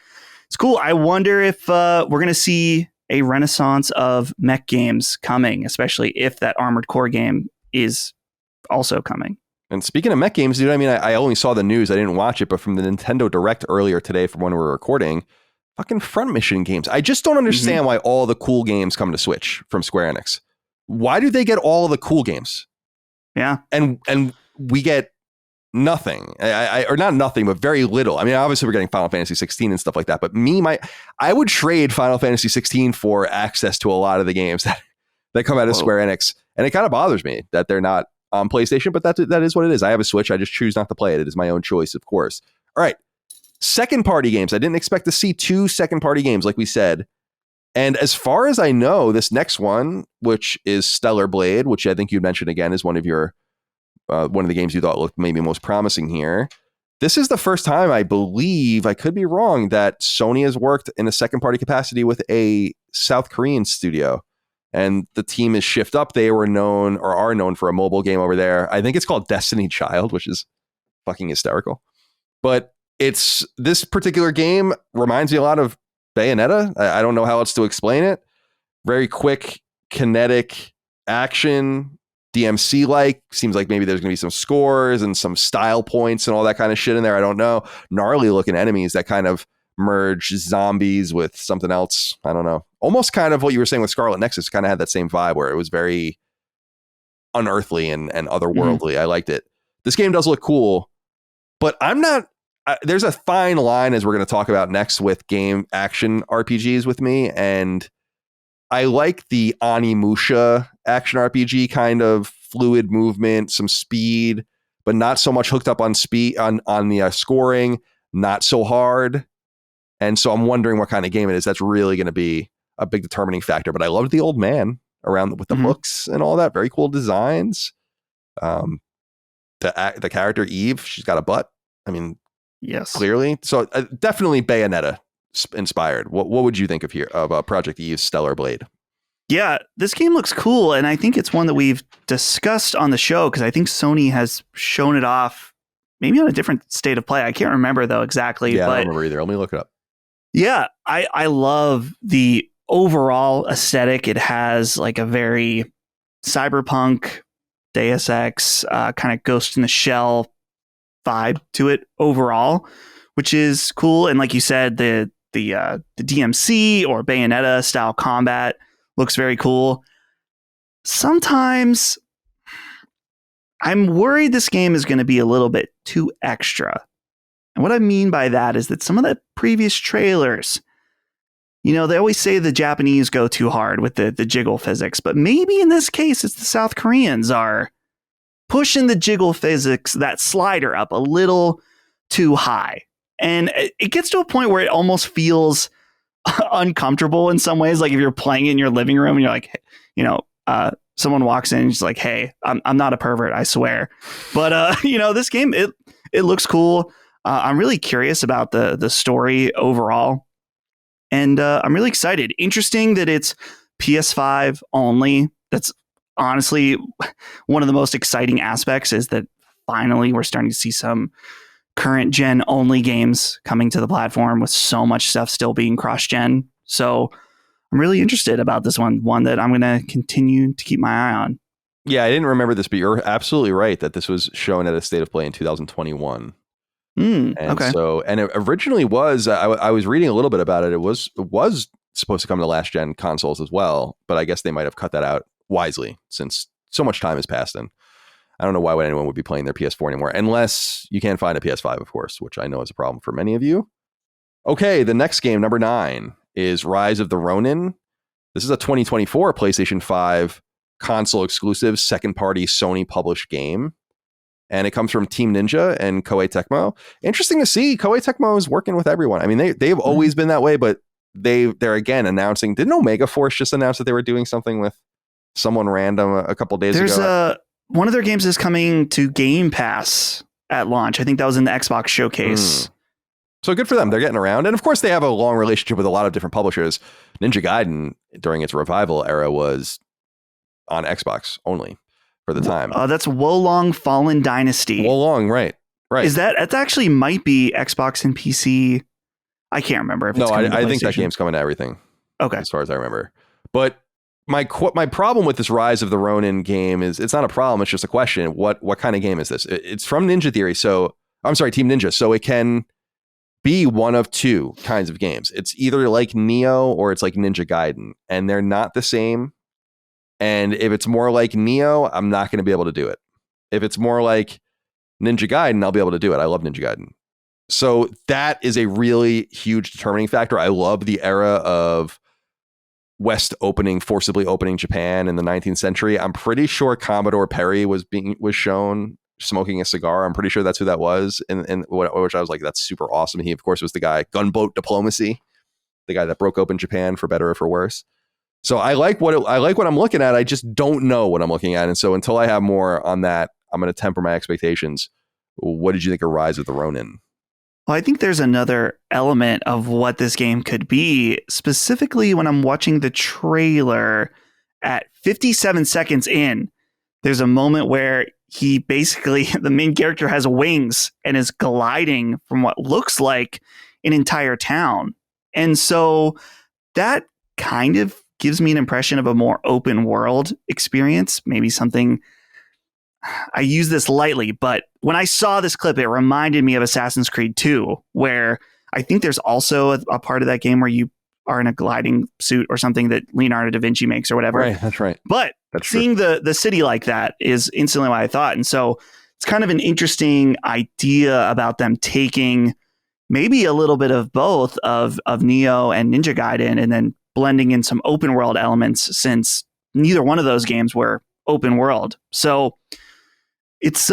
[SPEAKER 2] it's cool. I wonder if we're going to see a renaissance of mech games coming, especially if that Armored Core game is also coming.
[SPEAKER 1] And speaking of mech games, dude, I mean, I only saw the news. I didn't watch it, but from the Nintendo Direct earlier today from when we were recording, fucking Front Mission games. I just don't understand why all the cool games come to Switch from Square Enix. Why do they get all of the cool games?
[SPEAKER 2] Yeah.
[SPEAKER 1] And we get nothing, or not nothing, but very little. I mean, obviously we're getting Final Fantasy 16 and stuff like that, but I would trade Final Fantasy 16 for access to a lot of the games that come out of Square Enix. And it kind of bothers me that they're not on PlayStation, but that is what it is. I have a Switch. I just choose not to play it. It is my own choice, of course. All right. Second party games. I didn't expect to see 2 second party games, like we said. And as far as I know, this next one, which is Stellar Blade, which I think you mentioned again is one of the games you thought looked maybe most promising here. This is the first time, I believe, I could be wrong, that Sony has worked in a second party capacity with a South Korean studio. And the team is Shift Up. They are known for a mobile game over there. I think it's called Destiny Child, which is fucking hysterical. But this particular game reminds me a lot of Bayonetta. I don't know how else to explain it. Very quick, kinetic action, DMC-like. Seems like maybe there's going to be some scores and some style points and all that kind of shit in there. I don't know. Gnarly looking enemies that kind of merge zombies with something else. I don't know. Almost kind of what you were saying with Scarlet Nexus kind of had that same vibe where it was very unearthly and otherworldly. I liked it. This game does look cool, but I'm not. There's a fine line, as we're going to talk about next, with game action RPGs with me, and I like the Onimusha action RPG kind of fluid movement, some speed, but not so much hooked up on speed on the scoring, not so hard. And so I'm wondering what kind of game it is. That's really going to be a big determining factor. But I loved the old man around with the books and all that. Very cool designs. The character Eve, she's got a butt. I mean,
[SPEAKER 2] yes,
[SPEAKER 1] clearly. So definitely Bayonetta inspired. What would you think of Project Eve's Stellar Blade?
[SPEAKER 2] Yeah, this game looks cool, and I think it's one that we've discussed on the show because I think Sony has shown it off maybe on a different state of play. I can't remember though exactly.
[SPEAKER 1] Yeah,
[SPEAKER 2] but
[SPEAKER 1] I don't remember either. Let me look it up.
[SPEAKER 2] Yeah, I love the overall aesthetic. It has like a very cyberpunk, Deus Ex, kind of Ghost in the Shell vibe to it overall, which is cool. And like you said, the DMC or Bayonetta style combat looks very cool. Sometimes I'm worried this game is going to be a little bit too extra. And what I mean by that is that some of the previous trailers, they always say the Japanese go too hard with the jiggle physics, but maybe in this case, it's the South Koreans are pushing the jiggle physics, that slider up a little too high. And it gets to a point where it almost feels uncomfortable in some ways. Like if you're playing in your living room and you're like, someone walks in and she's like, hey, I'm not a pervert, I swear. But, this game, it looks cool. I'm really curious about the story overall. And I'm really excited. Interesting that it's PS5 only. That's honestly one of the most exciting aspects, is that finally we're starting to see some current gen only games coming to the platform with so much stuff still being cross gen. So I'm really interested about this one that I'm going to continue to keep my eye on.
[SPEAKER 1] Yeah, I didn't remember this, but you're absolutely right that this was shown at a state of play in 2021.
[SPEAKER 2] Okay.
[SPEAKER 1] So, and it originally was, I was reading a little bit about it. It was supposed to come to last gen consoles as well, but I guess they might have cut that out wisely since so much time has passed. And I don't know why anyone would be playing their PS4 anymore, unless you can't find a PS5, of course, which I know is a problem for many of you. Okay, the next game, number 9, is Rise of the Ronin. This is a 2024 PlayStation 5 console exclusive, second party Sony published game. And it comes from Team Ninja and Koei Tecmo. Interesting to see. Koei Tecmo is working with everyone. I mean, they've always been that way, but they're again announcing. Didn't Omega Force just announce that they were doing something with someone random a couple days ago?
[SPEAKER 2] One of their games is coming to Game Pass at launch. I think that was in the Xbox showcase.
[SPEAKER 1] So good for them. They're getting around. And of course, they have a long relationship with a lot of different publishers. Ninja Gaiden, during its revival era, was on Xbox only for the time.
[SPEAKER 2] That's Wolong Fallen Dynasty.
[SPEAKER 1] Wolong, right.
[SPEAKER 2] Is that actually might be Xbox and PC? I can't remember if it's coming to
[SPEAKER 1] I think that game's coming to everything.
[SPEAKER 2] Okay.
[SPEAKER 1] As far as I remember. But my problem with this Rise of the Ronin game is it's not a problem. It's just a question. What kind of game is this? It's from Ninja Theory. So I'm sorry, Team Ninja. So it can be one of two kinds of games. It's either like Neo or it's like Ninja Gaiden, and they're not the same. And if it's more like Neo, I'm not going to be able to do it. If it's more like Ninja Gaiden, I'll be able to do it. I love Ninja Gaiden. So that is a really huge determining factor. I love the era of West forcibly opening Japan in the 19th century. I'm pretty sure Commodore Perry was shown smoking a cigar. I'm pretty sure that's who that was. And which I was like, that's super awesome. He, of course, was the guy, Gunboat Diplomacy, the guy that broke open Japan for better or for worse. So I like what I'm looking at. I just don't know what I'm looking at. And so until I have more on that, I'm going to temper my expectations. What did you think of Rise of the Ronin?
[SPEAKER 2] Well, I think there's another element of what this game could be, specifically when I'm watching the trailer at 57 seconds in. There's a moment where he basically, the main character has wings and is gliding from what looks like an entire town. And so that kind of gives me an impression of a more open world experience, maybe something. I use this lightly, but when I saw this clip, it reminded me of Assassin's Creed 2, where I think there's also a part of that game where you are in a gliding suit or something that Leonardo da Vinci makes or whatever.
[SPEAKER 1] Right, that's right.
[SPEAKER 2] But
[SPEAKER 1] That's
[SPEAKER 2] seeing the city like that is instantly what I thought. And so it's kind of an interesting idea about them taking maybe a little bit of both of Neo and Ninja Gaiden and then blending in some open world elements, since neither one of those games were open world. So it's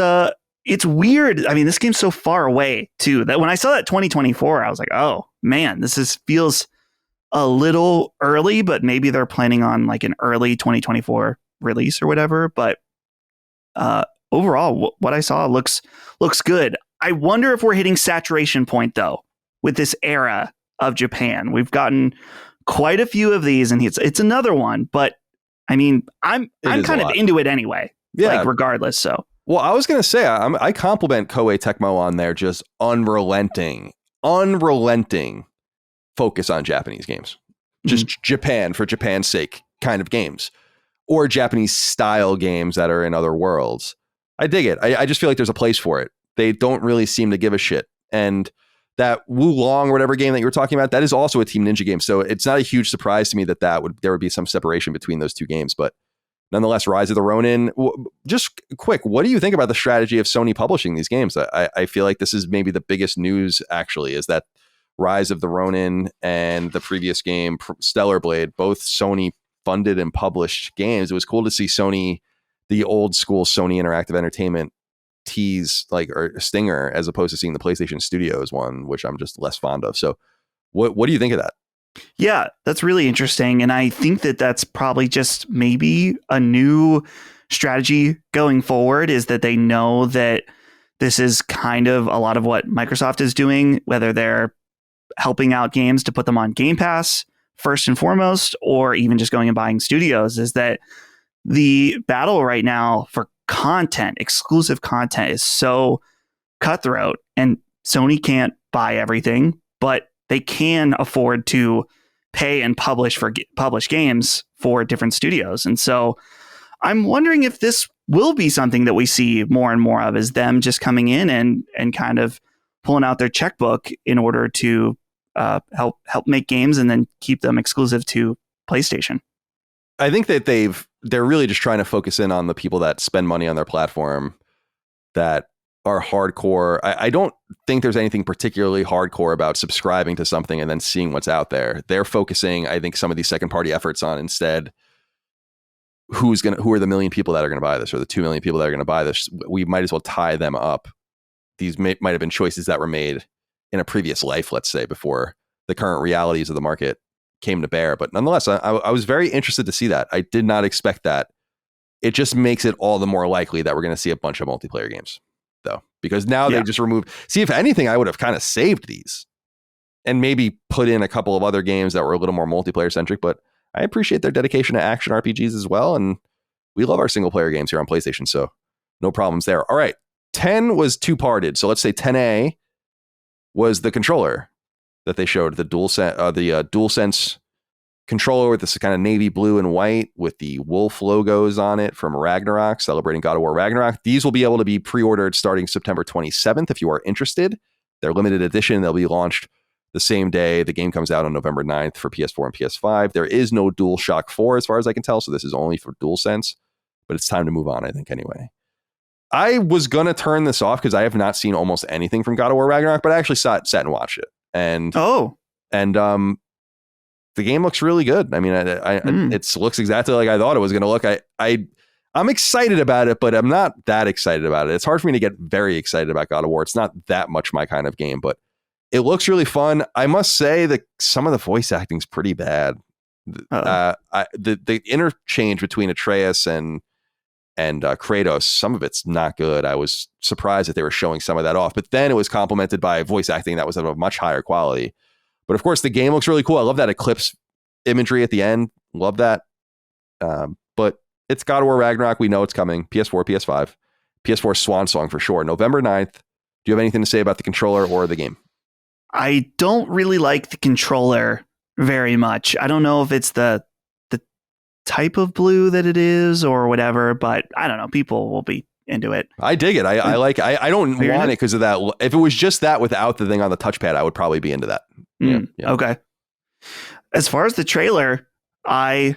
[SPEAKER 2] weird. I mean, this game's so far away too, that when I saw that 2024, I was like, oh man, feels a little early, but maybe they're planning on like an early 2024 release or whatever. But overall, what I saw looks good. I wonder if we're hitting saturation point though with this era of Japan. We've gotten quite a few of these, and it's another one. But I mean, I'm kind of into it anyway.
[SPEAKER 1] Yeah,
[SPEAKER 2] like regardless. So.
[SPEAKER 1] Well, I was going to say, I compliment Koei Tecmo on their just unrelenting focus on Japanese games. Just Japan for Japan's sake kind of games, or Japanese style games that are in other worlds. I dig it. I just feel like there's a place for it. They don't really seem to give a shit. And that Wulong or whatever game that you were talking about, that is also a Team Ninja game. So it's not a huge surprise to me that there would be some separation between those two games. But nonetheless, Rise of the Ronin. Just quick, what do you think about the strategy of Sony publishing these games? I feel like this is maybe the biggest news, actually, is that Rise of the Ronin and the previous game, Stellar Blade, both Sony funded and published games. It was cool to see Sony, the old school Sony Interactive Entertainment tease, like, or stinger, as opposed to seeing the PlayStation Studios one, which I'm just less fond of. So what do you think of that?
[SPEAKER 2] Yeah, that's really interesting. And I think that that's probably just maybe a new strategy going forward, is that they know that this is kind of a lot of what Microsoft is doing, whether they're helping out games to put them on Game Pass first and foremost, or even just going and buying studios, is that the battle right now for content, exclusive content, is so cutthroat, and Sony can't buy everything, but they can afford to pay and publish games for different studios. And so I'm wondering if this will be something that we see more and more of, is them just coming in and kind of pulling out their checkbook in order to help make games and then keep them exclusive to PlayStation.
[SPEAKER 1] I think that they're really just trying to focus in on the people that spend money on their platform that are hardcore. I don't think there's anything particularly hardcore about subscribing to something and then seeing what's out there. They're focusing, I think, some of these second party efforts on instead who are the million people that are going to buy this, or the 2 million people that are going to buy this. We might as well tie them up. These might have been choices that were made in a previous life, let's say, before the current realities of the market came to bear. But nonetheless, I was very interested to see that. I did not expect that. It just makes it all the more likely that we're going to see a bunch of multiplayer games, though, because now they just removed. See, if anything, I would have kind of saved these and maybe put in a couple of other games that were a little more multiplayer centric. But I appreciate their dedication to action RPGs as well. And we love our single player games here on PlayStation. So no problems there. All right. 10 was two-parted. So let's say 10A was the controller that they showed, the DualSense controller with this kind of navy blue and white with the wolf logos on it from Ragnarok, celebrating God of War Ragnarok. These will be able to be pre-ordered starting September 27th if you are interested. They're limited edition. They'll be launched the same day. The game comes out on November 9th for PS4 and PS5. There is no DualShock 4 as far as I can tell, so this is only for DualSense, but it's time to move on, I think, anyway. I was going to turn this off because I have not seen almost anything from God of War Ragnarok, but I actually sat and watched it. And the game looks really good. I mean, it looks exactly like I thought it was going to look. I'm excited about it, but I'm not that excited about it. It's hard for me to get very excited about God of War. It's not that much my kind of game, but it looks really fun. I must say that some of the voice acting is pretty bad. The interchange between Atreus and Kratos, some of it's not good. I was surprised that they were showing some of that off, but then it was complemented by voice acting that was of a much higher quality. But of course, the game looks really cool. I love that eclipse imagery at the end. Love that. But it's God of War Ragnarok. We know it's coming. PS4, PS5. PS4 swan song for sure. November 9th. Do you have anything to say about the controller or the game?
[SPEAKER 2] I don't really like the controller very much. I don't know if it's the type of blue that it is or whatever, but I don't know. People will be into it.
[SPEAKER 1] I dig it. I like. I don't want it because of that. If it was just that without the thing on the touchpad, I would probably be into that. Yeah.
[SPEAKER 2] Okay. As far as the trailer, I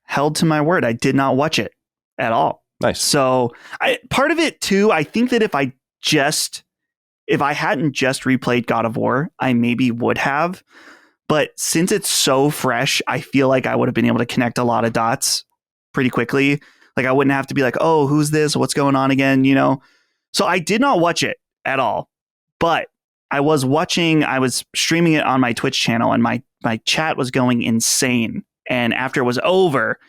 [SPEAKER 2] held to my word. I did not watch it at all.
[SPEAKER 1] Nice.
[SPEAKER 2] So part of it too, I think that if I hadn't just replayed God of War, I maybe would have. But since it's so fresh, I feel like I would have been able to connect a lot of dots pretty quickly. Like I wouldn't have to be like, oh, who's this? What's going on again? So I did not watch it at all. But I was streaming it on my Twitch channel, and my chat was going insane. And after it was over,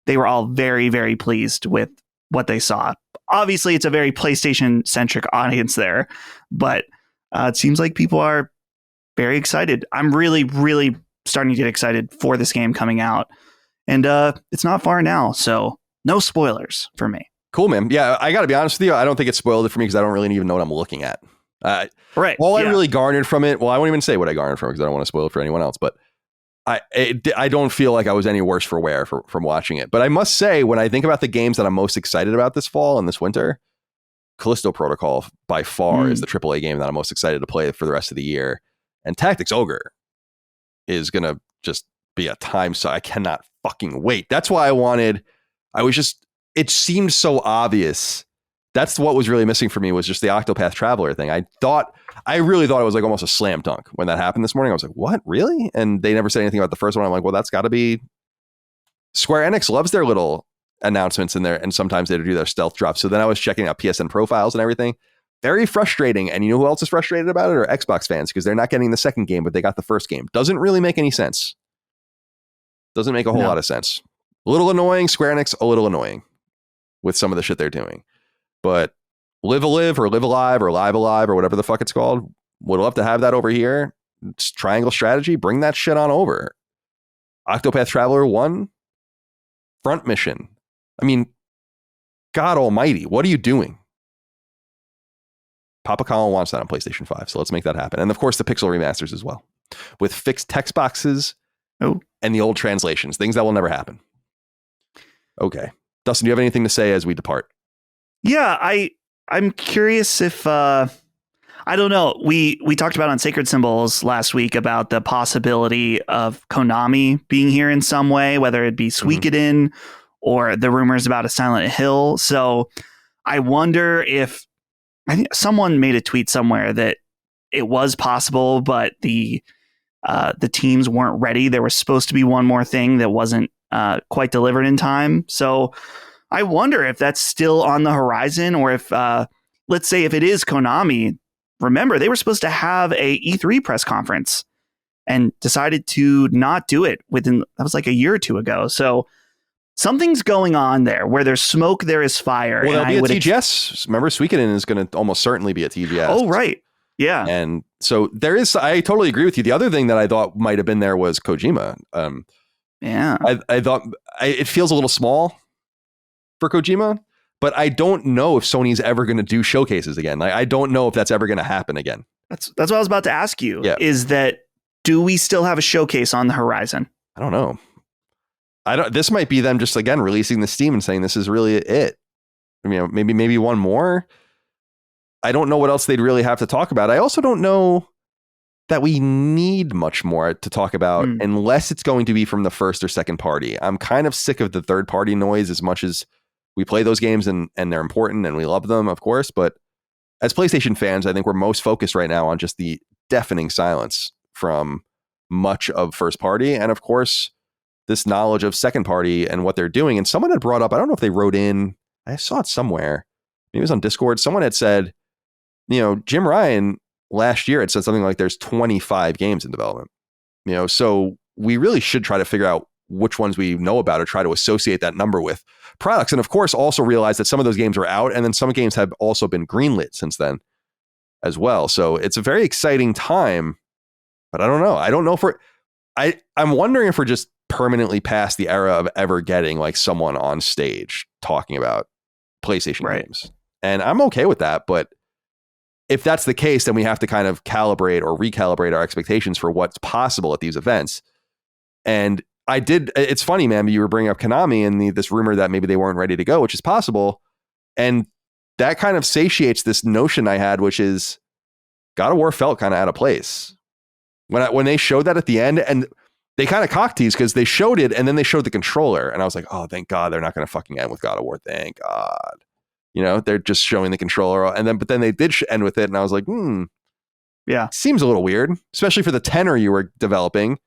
[SPEAKER 2] they were all very, very pleased with what they saw. Obviously, it's a very PlayStation-centric audience there, but it seems like people are very excited. I'm really, really starting to get excited for this game coming out. And it's not far now, so no spoilers for me.
[SPEAKER 1] Cool, man. Yeah, I got to be honest with you. I don't think it spoiled it for me because I don't really even know what I'm looking at.
[SPEAKER 2] Right.
[SPEAKER 1] All I really garnered from it, well, I won't even say what I garnered from it because I don't want to spoil it for anyone else, but I don't feel like I was any worse for wear from watching it. But I must say, when I think about the games that I'm most excited about this fall and this winter, Callisto Protocol by far is the AAA game that I'm most excited to play for the rest of the year. And Tactics Ogre is going to just be a time suck. I cannot fucking wait. That's why it seemed so obvious. That's what was really missing for me, was just the Octopath Traveler thing. I really thought it was like almost a slam dunk when that happened this morning. I was like, what, really? And they never said anything about the first one. I'm like, well, that's got to be... Square Enix loves their little announcements in there, and sometimes they do their stealth drops. So then I was checking out PSN profiles and everything. Very frustrating. And you know who else is frustrated about it? Are Xbox fans, because they're not getting the second game, but they got the first game. Doesn't really make any sense. Doesn't make a whole lot of sense. A little annoying. Square Enix, a little annoying with some of the shit they're doing. But Live Alive or Live Alive or Live Alive or whatever the fuck it's called, would love to have that over here. It's triangle strategy. Bring that shit on over. Octopath Traveler 1, front mission. I mean, God almighty, what are you doing? Papa Colin wants that on PlayStation 5, so let's make that happen. And of course, the pixel remasters as well, with fixed text boxes and the old translations, things that will never happen. Okay. Dustin, do you have anything to say as we depart?
[SPEAKER 2] Yeah, I'm curious if I don't know. We talked about on Sacred Symbols last week about the possibility of Konami being here in some way, whether it be Suikoden or the rumors about a Silent Hill. So I wonder if, I think someone made a tweet somewhere that it was possible, but the teams weren't ready. There was supposed to be one more thing that wasn't quite delivered in time. So I wonder if that's still on the horizon, or if, let's say, if it is Konami. Remember, they were supposed to have a E3 press conference and decided to not do it that was like a year or two ago. So something's going on there. Where there's smoke, there is fire.
[SPEAKER 1] Well, there'll be a TGS. Remember, Suikoden is going to almost certainly be a TGS.
[SPEAKER 2] Oh, right. Yeah.
[SPEAKER 1] And so there is, I totally agree with you. The other thing that I thought might have been there was Kojima.
[SPEAKER 2] Yeah.
[SPEAKER 1] I thought it feels a little small for Kojima, but I don't know if Sony's ever going to do showcases again. Like, I don't know if that's ever going to happen again.
[SPEAKER 2] That's what I was about to ask you. Yeah. Is that, do we still have a showcase on the horizon?
[SPEAKER 1] I don't know. This might be them just, again, releasing the Steam and saying this is really it. I mean, maybe one more. I don't know what else they'd really have to talk about. I also don't know that we need much more to talk about unless it's going to be from the first or second party. I'm kind of sick of the third party noise, as much as we play those games and they're important and we love them, of course. But as PlayStation fans, I think we're most focused right now on just the deafening silence from much of first party. And of course, this knowledge of second party and what they're doing. And someone had brought up, I don't know if they wrote in, I saw it somewhere. Maybe it was on Discord. Someone had said, Jim Ryan last year had said something like there's 25 games in development. So we really should try to figure out which ones we know about or try to associate that number with products. And of course, also realize that some of those games are out, and then some games have also been greenlit since then as well. So it's a very exciting time, but I don't know. I don't know if I'm wondering if we're just permanently past the era of ever getting like someone on stage talking about PlayStation games. And I'm okay with that. But if that's the case, then we have to kind of calibrate or recalibrate our expectations for what's possible at these events. And it's funny, man, you were bringing up Konami and this rumor that maybe they weren't ready to go, which is possible. And that kind of satiates this notion I had, which is God of War felt kind of out of place. When they showed that at the end, and they kind of cock teased because they showed it and then they showed the controller, and I was like, oh, thank God they're not going to fucking end with God of War. Thank God. You know, they're just showing the controller, but then they did end with it, and I was like,
[SPEAKER 2] yeah,
[SPEAKER 1] seems a little weird, especially for the tenor you were developing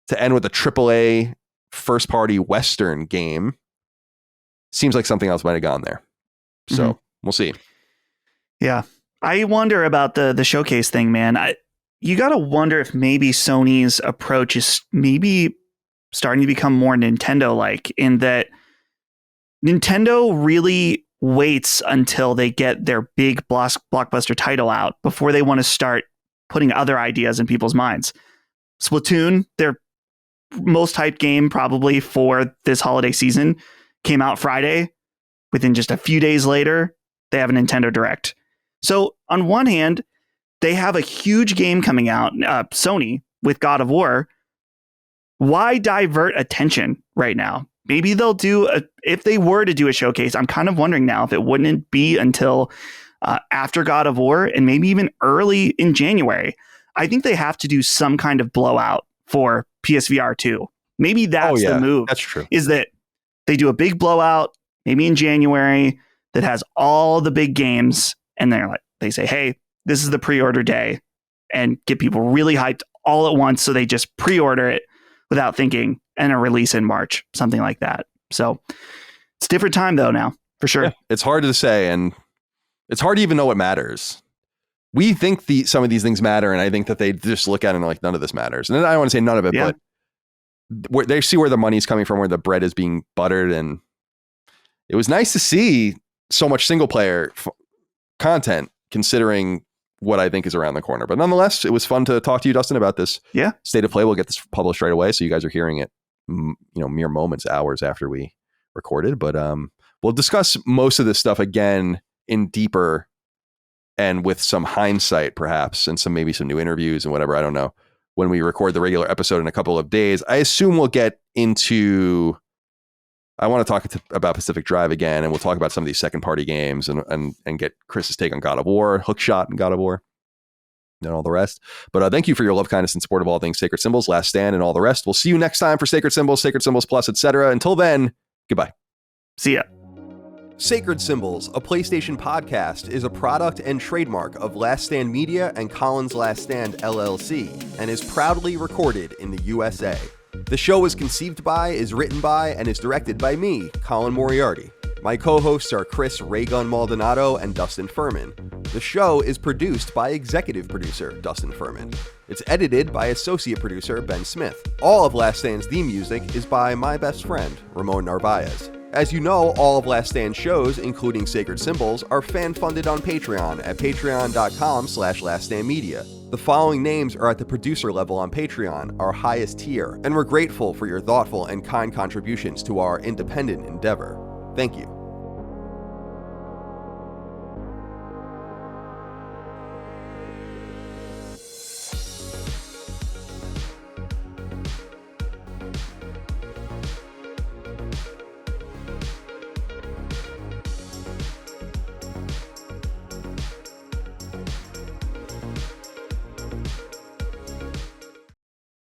[SPEAKER 1] to end with a AAA first party Western game. Seems like something else might have gone there. So we'll see.
[SPEAKER 2] Yeah. I wonder about the showcase thing, man. You got to wonder if maybe Sony's approach is maybe starting to become more Nintendo-like, in that Nintendo really waits until they get their big blockbuster title out before they want to start putting other ideas in people's minds. Splatoon, their most hyped game probably for this holiday season, came out Friday. Within just a few days later, they have a Nintendo Direct. So on one hand, they have a huge game coming out, Sony, with God of War. Why divert attention right now? Maybe they'll if they were to do a showcase, I'm kind of wondering now if it wouldn't be until after God of War, and maybe even early in January. I think they have to do some kind of blowout for PSVR 2. Maybe that's the move.
[SPEAKER 1] That's true.
[SPEAKER 2] Is that they do a big blowout, maybe in January, that has all the big games, and they say, hey, this is the pre-order day, and get people really hyped all at once, so they just pre-order it without thinking, and a release in March, something like that. So it's a different time though now, for sure. Yeah,
[SPEAKER 1] it's hard to say, and it's hard to even know what matters. We think some of these things matter, and I think that they just look at it and like, none of this matters. And then I don't want to say none of it, but they see where the money's coming from, where the bread is being buttered, and it was nice to see so much single player content, considering what I think is around the corner. But nonetheless, it was fun to talk to you, Dustin, about this.
[SPEAKER 2] Yeah.
[SPEAKER 1] State of Play. We'll get this published right away, so you guys are hearing it, mere moments, hours after we recorded. But we'll discuss most of this stuff again in deeper and with some hindsight, perhaps, and maybe some new interviews and whatever. I don't know, when we record the regular episode in a couple of days. I assume we'll get into. I want to talk about Pacific Drive again, and we'll talk about some of these second party games and get Chris's take on God of War, Hookshot and God of War, and all the rest. But thank you for your love, kindness, and support of all things Sacred Symbols, Last Stand, and all the rest. We'll see you next time for Sacred Symbols Plus, etc. Until then, goodbye.
[SPEAKER 2] See ya.
[SPEAKER 1] Sacred Symbols, a PlayStation podcast, is a product and trademark of Last Stand Media and Colin's Last Stand LLC, and is proudly recorded in the USA. The show was conceived by, is written by, and is directed by me, Colin Moriarty. My co-hosts are Chris Raygun Maldonado and Dustin Furman. The show is produced by executive producer Dustin Furman. It's edited by associate producer Ben Smith. All of Last Stand's theme music is by my best friend, Ramon Narvaez. As you know, all of Last Stand shows, including Sacred Symbols, are fan-funded on Patreon at patreon.com/laststandmedia. The following names are at the producer level on Patreon, our highest tier, and we're grateful for your thoughtful and kind contributions to our independent endeavor. Thank you.